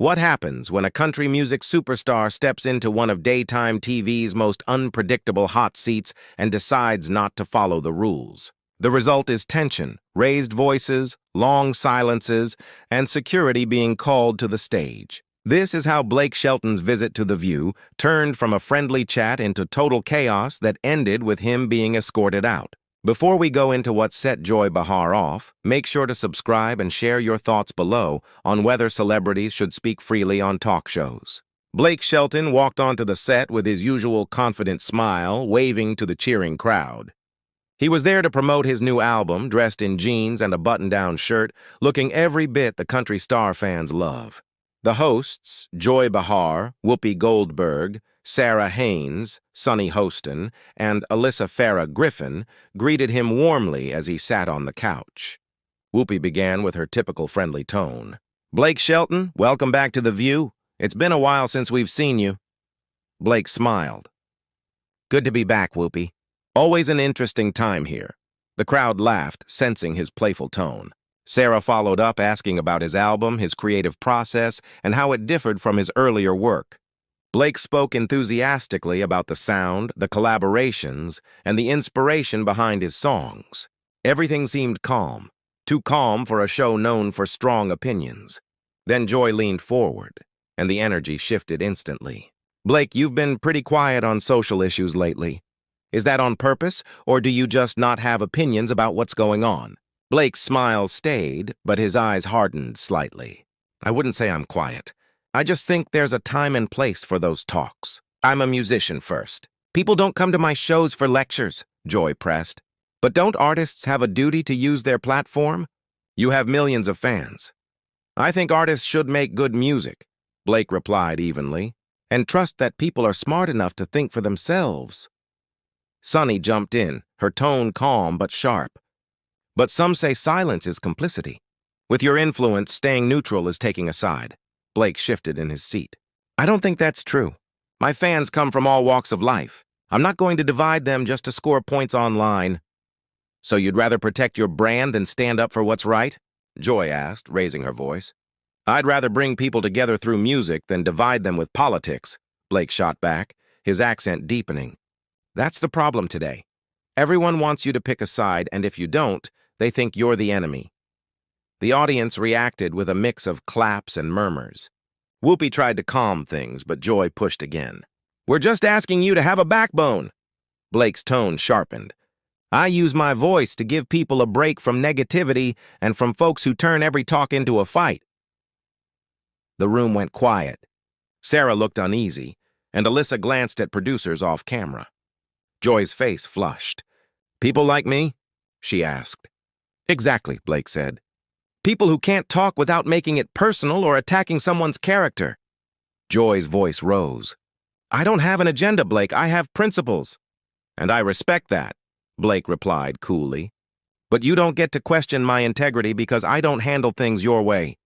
What happens when a country music superstar steps into one of daytime TV's most unpredictable hot seats and decides not to follow the rules? The result is tension, raised voices, long silences, and security being called to the stage. This is how Blake Shelton's visit to The View turned from a friendly chat into total chaos that ended with him being escorted out. Before we go into what set Joy Behar off, make sure to subscribe and share your thoughts below on whether celebrities should speak freely on talk shows. Blake Shelton walked onto the set with his usual confident smile, waving to the cheering crowd. He was there to promote his new album, dressed in jeans and a button-down shirt, looking every bit the country star fans love. The hosts, Joy Behar, Whoopi Goldberg, Sarah Haynes, Sonny Hostin, and Alyssa Farah Griffin greeted him warmly as he sat on the couch. Whoopi began with her typical friendly tone. "Blake Shelton, welcome back to The View. It's been a while since we've seen you." Blake smiled. "Good to be back, Whoopi. Always an interesting time here." The crowd laughed, sensing his playful tone. Sarah followed up asking about his album, his creative process, and how it differed from his earlier work. Blake spoke enthusiastically about the sound, the collaborations, and the inspiration behind his songs. Everything seemed calm, too calm for a show known for strong opinions. Then Joy leaned forward, and the energy shifted instantly. "Blake, you've been pretty quiet on social issues lately. Is that on purpose, or do you just not have opinions about what's going on?" Blake's smile stayed, but his eyes hardened slightly. "I wouldn't say I'm quiet. I just think there's a time and place for those talks. I'm a musician first. People don't come to my shows for lectures," Joy pressed. "But don't artists have a duty to use their platform? You have millions of fans." "I think artists should make good music," Blake replied evenly, "and trust that people are smart enough to think for themselves." Sonny jumped in, her tone calm but sharp. "But some say silence is complicity. With your influence, staying neutral is taking a side." Blake shifted in his seat. "I don't think that's true. My fans come from all walks of life. I'm not going to divide them just to score points online." "So you'd rather protect your brand than stand up for what's right?" Joy asked, raising her voice. "I'd rather bring people together through music than divide them with politics," Blake shot back, his accent deepening. "That's the problem today. Everyone wants you to pick a side, and if you don't, they think you're the enemy." The audience reacted with a mix of claps and murmurs. Whoopi tried to calm things, but Joy pushed again. "We're just asking you to have a backbone." Blake's tone sharpened. "I use my voice to give people a break from negativity and from folks who turn every talk into a fight." The room went quiet. Sarah looked uneasy, and Alyssa glanced at producers off camera. Joy's face flushed. "People like me?" she asked. "Exactly," Blake said. "People who can't talk without making it personal or attacking someone's character." Joy's voice rose. "I don't have an agenda, Blake. I have principles." "And I respect that," Blake replied coolly. "But you don't get to question my integrity because I don't handle things your way."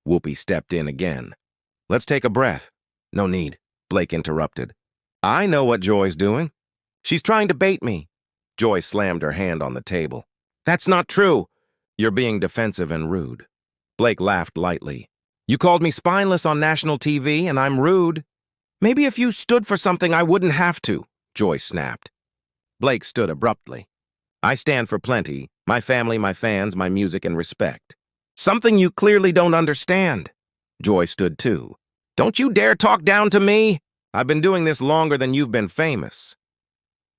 Whoopi stepped in again. "Let's take a breath." "No need," Blake interrupted. "I know what Joy's doing. She's trying to bait me." Joy slammed her hand on the table. "That's not true." "You're being defensive and rude." Blake laughed lightly. "You called me spineless on national TV, and I'm rude." "Maybe if you stood for something, I wouldn't have to," Joy snapped. Blake stood abruptly. "I stand for plenty: my family, my fans, my music, and respect." "Something you clearly don't understand." Joy stood too. "Don't you dare talk down to me. I've been doing this longer than you've been famous.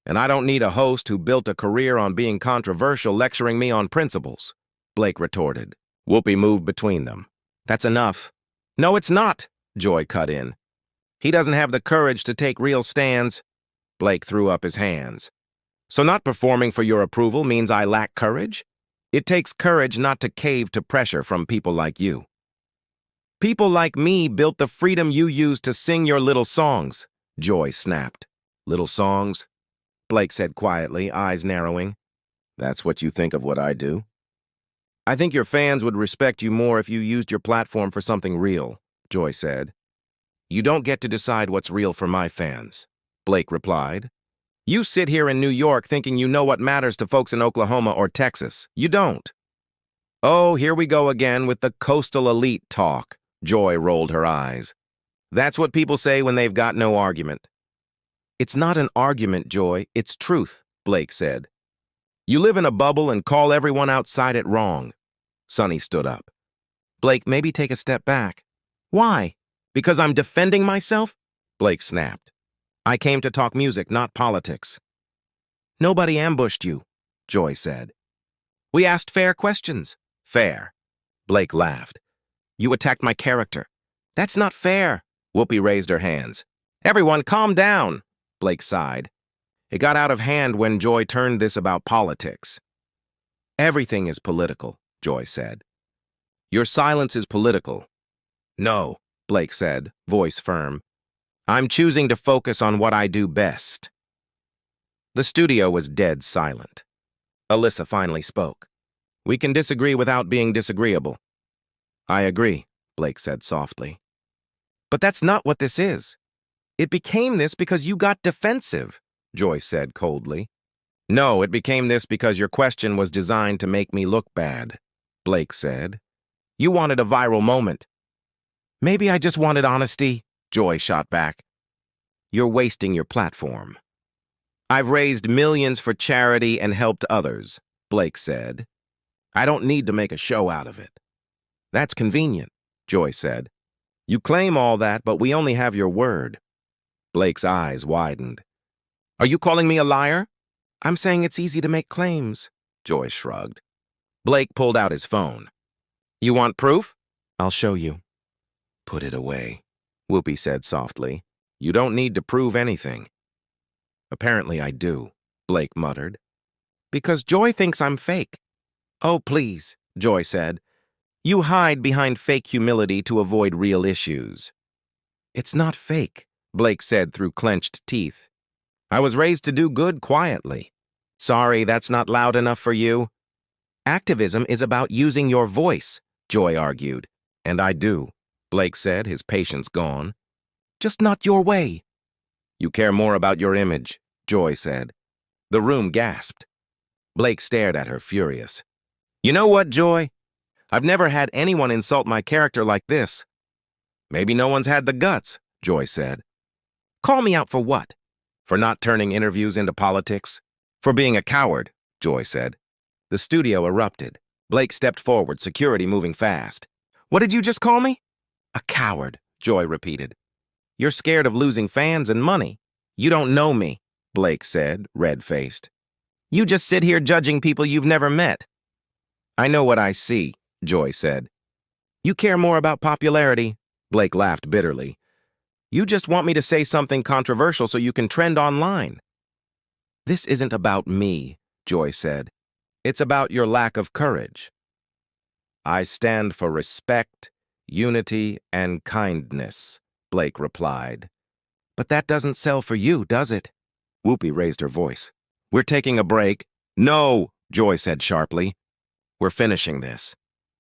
And I don't need a host who built a career on being controversial lecturing me on principles," Blake retorted. Whoopi moved between them. "That's enough." "No, it's not," Joy cut in. "He doesn't have the courage to take real stands." Blake threw up his hands. "So not performing for your approval means I lack courage? It takes courage not to cave to pressure from people like you." "People like me built the freedom you use to sing your little songs," Joy snapped. "Little songs?" Blake said quietly, eyes narrowing. "That's what you think of what I do?" "I think your fans would respect you more if you used your platform for something real," Joy said. "You don't get to decide what's real for my fans," Blake replied. "You sit here in New York thinking you know what matters to folks in Oklahoma or Texas. You don't." "Oh, here we go again with the coastal elite talk," Joy rolled her eyes. That's what people say when they've got no argument. It's not an argument, Joy. It's truth, Blake said. You live in a bubble and call everyone outside it wrong. Sonny stood up. Blake, maybe take a step back. Why? Because I'm defending myself? Blake snapped. I came to talk music, not politics. Nobody ambushed you, Joy said. We asked fair questions. Fair. Blake laughed. You attacked my character. That's not fair. Whoopi raised her hands. Everyone, calm down, Blake sighed. It got out of hand when Joy turned this about politics. Everything is political, Joy said. Your silence is political. No, Blake said, voice firm. I'm choosing to focus on what I do best. The studio was dead silent. Alyssa finally spoke. We can disagree without being disagreeable. I agree, Blake said softly. But that's not what this is. It became this because you got defensive, Joy said coldly. No, it became this because your question was designed to make me look bad, Blake said. You wanted a viral moment. Maybe I just wanted honesty, Joy shot back. You're wasting your platform. I've raised millions for charity and helped others, Blake said. I don't need to make a show out of it. That's convenient, Joy said. You claim all that, but we only have your word. Blake's eyes widened. Are you calling me a liar? I'm saying it's easy to make claims, Joy shrugged. Blake pulled out his phone. You want proof? I'll show you. Put it away, Whoopi said softly. You don't need to prove anything. Apparently I do, Blake muttered. Because Joy thinks I'm fake. Oh, please, Joy said. You hide behind fake humility to avoid real issues. It's not fake, Blake said through clenched teeth. I was raised to do good quietly. Sorry, that's not loud enough for you. Activism is about using your voice, Joy argued. And I do, Blake said, his patience gone. Just not your way. You care more about your image, Joy said. The room gasped. Blake stared at her, furious. You know what, Joy? I've never had anyone insult my character like this. Maybe no one's had the guts, Joy said. Call me out for what? For not turning interviews into politics? For being a coward, Joy said. The studio erupted. Blake stepped forward, security moving fast. What did you just call me? A coward, Joy repeated. You're scared of losing fans and money. You don't know me, Blake said, red-faced. You just sit here judging people you've never met. I know what I see, Joy said. You care more about popularity, Blake laughed bitterly. You just want me to say something controversial so you can trend online. This isn't about me, Joy said. It's about your lack of courage. I stand for respect, unity, and kindness, Blake replied. But that doesn't sell for you, does it? Whoopi raised her voice. We're taking a break. No, Joy said sharply. We're finishing this.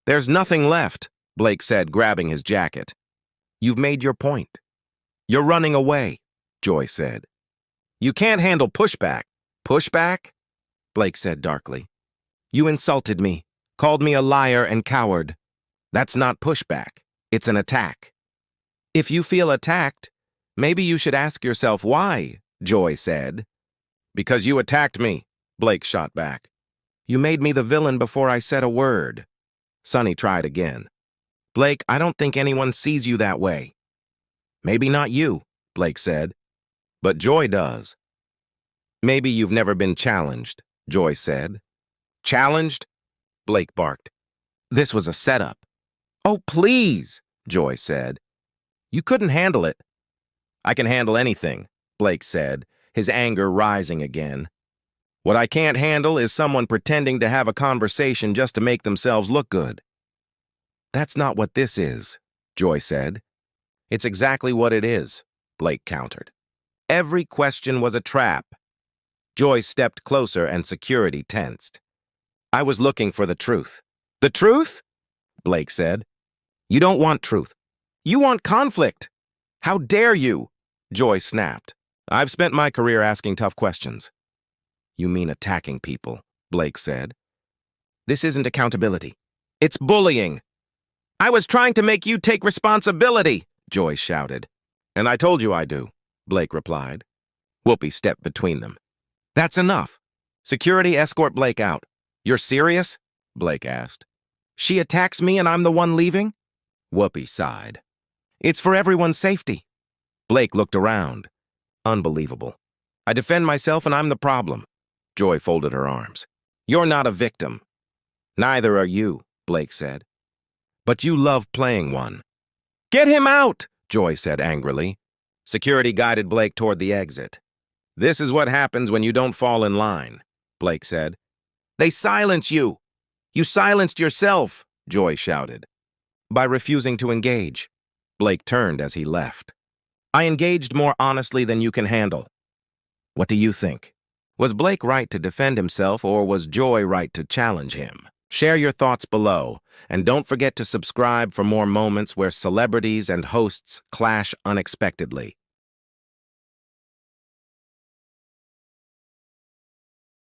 There's nothing left, Blake said, grabbing his jacket. You've made your point. You're running away, Joy said. You can't handle pushback. Pushback? Blake said darkly. You insulted me, called me a liar and coward. That's not pushback. It's an attack. If you feel attacked, maybe you should ask yourself why, Joy said. Because you attacked me, Blake shot back. You made me the villain before I said a word. Sonny tried again. Blake, I don't think anyone sees you that way. Maybe not you, Blake said, but Joy does. Maybe you've never been challenged, Joy said. Challenged? Blake barked. This was a setup. Oh, please, Joy said. You couldn't handle it. I can handle anything, Blake said, his anger rising again. What I can't handle is someone pretending to have a conversation just to make themselves look good. That's not what this is, Joy said. It's exactly what it is, Blake countered. Every question was a trap. Joy stepped closer and security tensed. I was looking for the truth. The truth? Blake said. You don't want truth. You want conflict. How dare you? Joy snapped. I've spent my career asking tough questions. You mean attacking people, Blake said. This isn't accountability. It's bullying. I was trying to make you take responsibility, Joy shouted. And I told you I do, Blake replied. Whoopi stepped between them. That's enough. Security, escort Blake out. You're serious? Blake asked. She attacks me and I'm the one leaving? Whoopi sighed. It's for everyone's safety. Blake looked around. Unbelievable. I defend myself and I'm the problem. Joy folded her arms. You're not a victim. Neither are you, Blake said. But you love playing one. Get him out, Joy said angrily. Security guided Blake toward the exit. This is what happens when you don't fall in line, Blake said. They silence you. You silenced yourself, Joy shouted. By refusing to engage. Blake turned as he left. I engaged more honestly than you can handle. What do you think? Was Blake right to defend himself, or was Joy right to challenge him? Share your thoughts below, and don't forget to subscribe for more moments where celebrities and hosts clash unexpectedly.